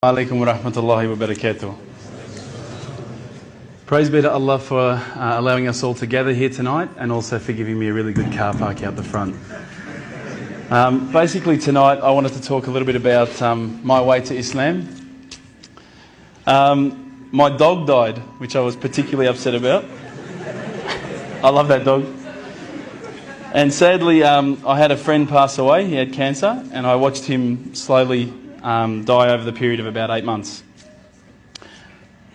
Alaikum wa rahmatullahi wa barakatuh. Praise be to Allah for allowing us all to gather here tonight, and also for giving me a really good car park out the front. Basically tonight I wanted to talk a little bit about my way to Islam. My dog died, which I was particularly upset about. I love that dog. And sadly I had a friend pass away. He had cancer, and I watched him slowly die over the period of about 8 months.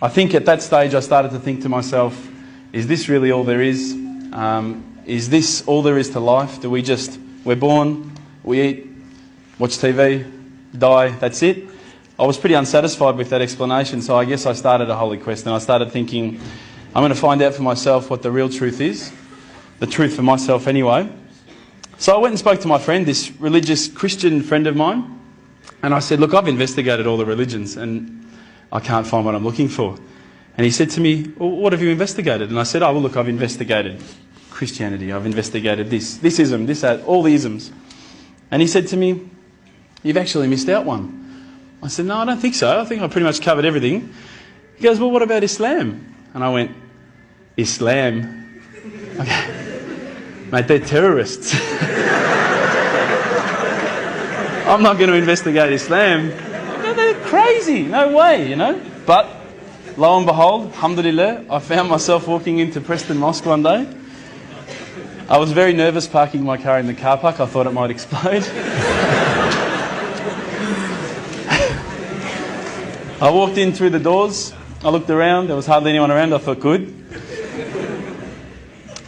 I think at that stage I started to think to myself, is this really all there is? Is this all there is to life? We're born, we eat, watch TV, die, that's it? I was pretty unsatisfied with that explanation, so I guess I started a holy quest, and I started thinking, I'm going to find out for myself what the real truth is, the truth for myself anyway. So I went and spoke to my friend, this religious Christian friend of mine, and I said, look, I've investigated all the religions and I can't find what I'm looking for. And he said to me, well, what have you investigated? And I said, oh, well, look, I've investigated Christianity, I've investigated this ism, this, that, all the isms. And he said to me, you've actually missed out one. I said, no, I don't think so. I think I pretty much covered everything. He goes, well, what about Islam? And I went, Islam? Okay. Mate, they're terrorists. I'm not going to investigate Islam. No, they're crazy. No way, you know. But lo and behold, alhamdulillah, I found myself walking into Preston Mosque one day. I was very nervous parking my car in the car park. I thought it might explode. I walked in through the doors. I looked around. There was hardly anyone around. I thought, good.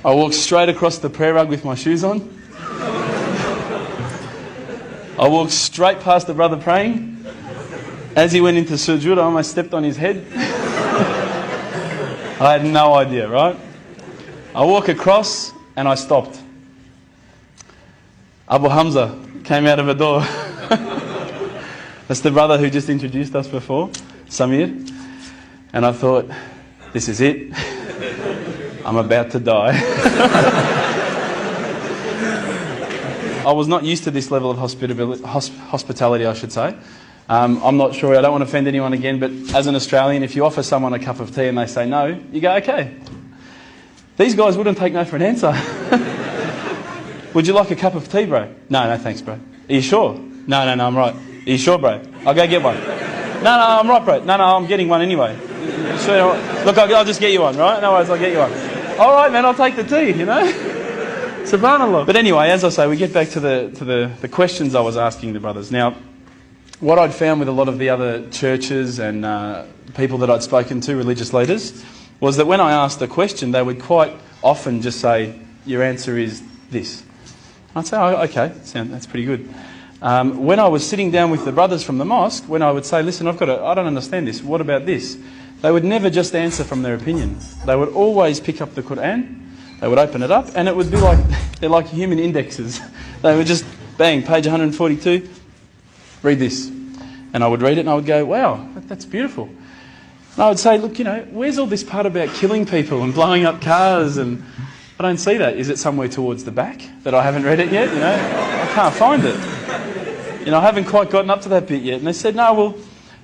I walked straight across the prayer rug with my shoes on. I walked straight past the brother praying. As he went into sujood, I almost stepped on his head. I had no idea, right? I walk across and I stopped. Abu Hamza came out of a door. That's the brother who just introduced us before, Samir. And I thought, this is it. I'm about to die. I was not used to this level of hospitality, I should say. I'm not sure, I don't want to offend anyone again, but as an Australian, if you offer someone a cup of tea and they say no, you go, okay. These guys wouldn't take no for an answer. Would you like a cup of tea, bro? No, thanks, bro. Are you sure? No, I'm right. Are you sure, bro? I'll go get one. No, I'm right, bro. No, I'm getting one anyway. Sure, look, I'll just get you one, right? No worries, I'll get you one. All right, man, I'll take the tea, you know? Subhanallah. But anyway, as I say, we get back to the questions I was asking the brothers. Now, what I'd found with a lot of the other churches and people that I'd spoken to, religious leaders, was that when I asked a question, they would quite often just say, your answer is this. I'd say, oh, okay, that's pretty good. When I was sitting down with the brothers from the mosque, when I would say, listen, I don't understand this, what about this? They would never just answer from their opinion. They would always pick up the Quran. They would open it up, and it would be like, they're like human indexes. They would just, bang, page 142, read this. And I would read it and I would go, wow, that's beautiful. And I would say, look, you know, where's all this part about killing people and blowing up cars? And I don't see that. Is it somewhere towards the back that I haven't read it yet? You know, I can't find it. You know, I haven't quite gotten up to that bit yet. And they said, no,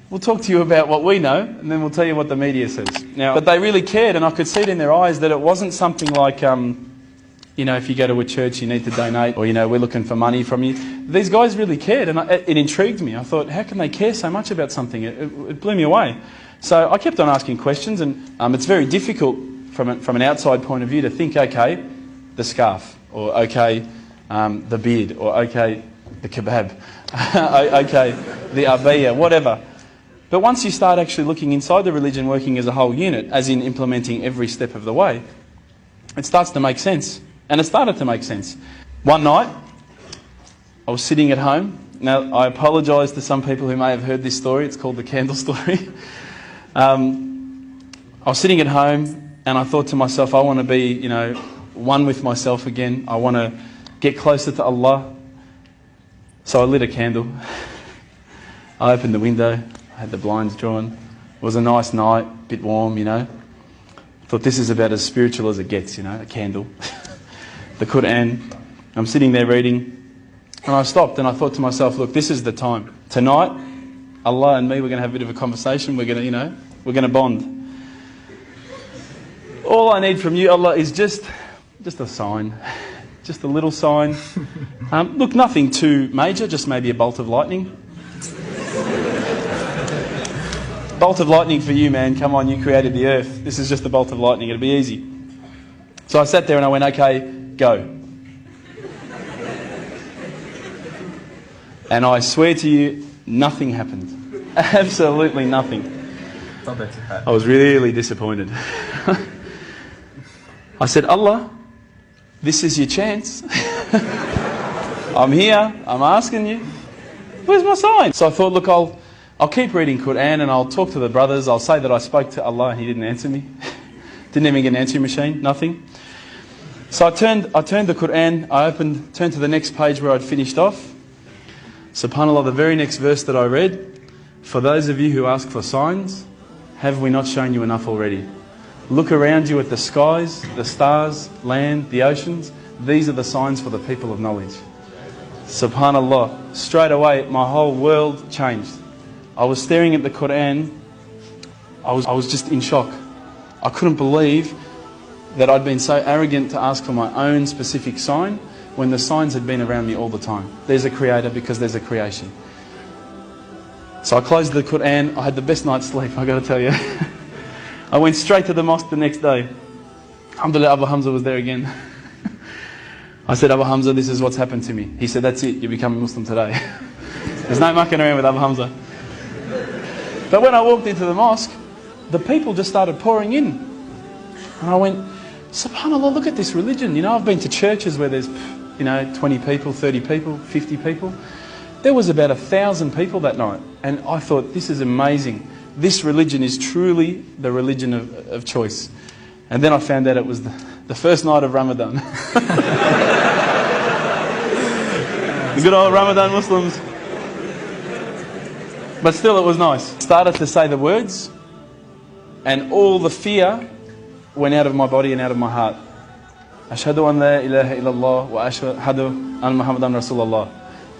we'll talk to you about what we know, and then we'll tell you what the media says. Now, but they really cared, and I could see it in their eyes that it wasn't something like, you know, if you go to a church, you need to donate, or, you know, we're looking for money from you. These guys really cared, and it intrigued me. I thought, how can they care so much about something? It blew me away. So I kept on asking questions, and it's very difficult from an outside point of view to think, okay, the scarf, or okay, the beard, or okay, the kebab, okay, the abaya, whatever. But once you start actually looking inside the religion, working as a whole unit, as in implementing every step of the way, it starts to make sense. And it started to make sense. One night, I was sitting at home. Now, I apologise to some people who may have heard this story. It's called the candle story. I was sitting at home and I thought to myself, I want to be, you know, one with myself again. I want to get closer to Allah. So I lit a candle. I opened the window. I had the blinds drawn. It was a nice night, a bit warm, you know. I thought this is about as spiritual as it gets, you know, a candle. The Quran. I'm sitting there reading, and I stopped and I thought to myself, look, this is the time. Tonight, Allah and me, we're going to have a bit of a conversation. We're going to, we're going to bond. All I need from you, Allah, is just a sign. Just a little sign. Look, nothing too major, just maybe a bolt of lightning. Bolt of lightning for you, man. Come on, you created the earth. This is just a bolt of lightning. It'll be easy. So I sat there and I went, okay, go. And I swear to you, nothing happened. Absolutely nothing. I was really disappointed. I said, Allah, this is your chance. I'm here. I'm asking you. Where's my sign? So I thought, look, I'll keep reading Quran and I'll talk to the brothers. I'll say that I spoke to Allah and He didn't answer me. Didn't even get an answering machine. Nothing. So I turned the Quran. I turned to the next page where I'd finished off. SubhanAllah, the very next verse that I read, for those of you who ask for signs, have we not shown you enough already? Look around you at the skies, the stars, land, the oceans. These are the signs for the people of knowledge. SubhanAllah, straight away my whole world changed. I was staring at the Quran. I was just in shock. I couldn't believe that I'd been so arrogant to ask for my own specific sign when the signs had been around me all the time. There's a creator because there's a creation. So I closed the Quran. I had the best night's sleep, I got to tell you. I went straight to the mosque the next day. Alhamdulillah, Abu Hamza was there again. I said, Abu Hamza, this is what's happened to me. He said, that's it, you become a Muslim today. There's no mucking around with Abu Hamza. But when I walked into the mosque, the people just started pouring in. And I went, SubhanAllah, look at this religion. I've been to churches where there's 20 people, 30 people, 50 people. There was about 1,000 people that night. And I thought, this is amazing. This religion is truly the religion of choice. And then I found out it was the first night of Ramadan. The good old Ramadan Muslims. But still it was nice. Started to say the words and all the fear went out of my body and out of my heart. Ashhadu an la ilaha illallah wa ashhadu an Muhammadan Rasulullah.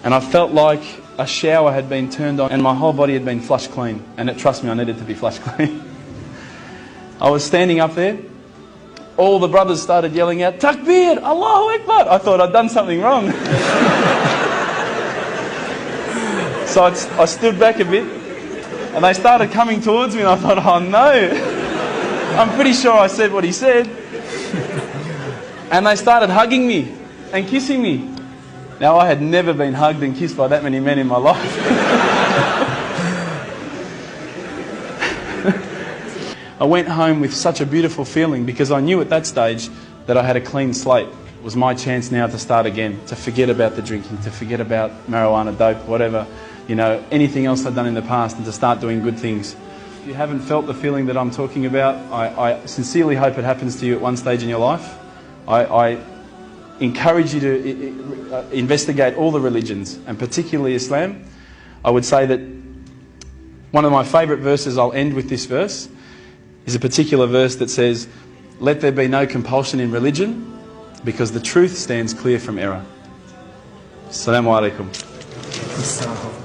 And I felt like a shower had been turned on and my whole body had been flushed clean. And trust me, I needed to be flushed clean. I was standing up there. All the brothers started yelling out, Takbir, Allahu Akbar. I thought I'd done something wrong. So I stood back a bit and they started coming towards me and I thought, oh no. I'm pretty sure I said what he said. And they started hugging me and kissing me. Now I had never been hugged and kissed by that many men in my life. I went home with such a beautiful feeling because I knew at that stage that I had a clean slate. It was my chance now to start again, to forget about the drinking, to forget about marijuana, dope, whatever, anything else I'd done in the past and to start doing good things. If you haven't felt the feeling that I'm talking about, I sincerely hope it happens to you at one stage in your life. I encourage you to investigate all the religions, and particularly Islam. I would say that one of my favourite verses, I'll end with this verse, is a particular verse that says, let there be no compulsion in religion, because the truth stands clear from error. Assalamu alaikum.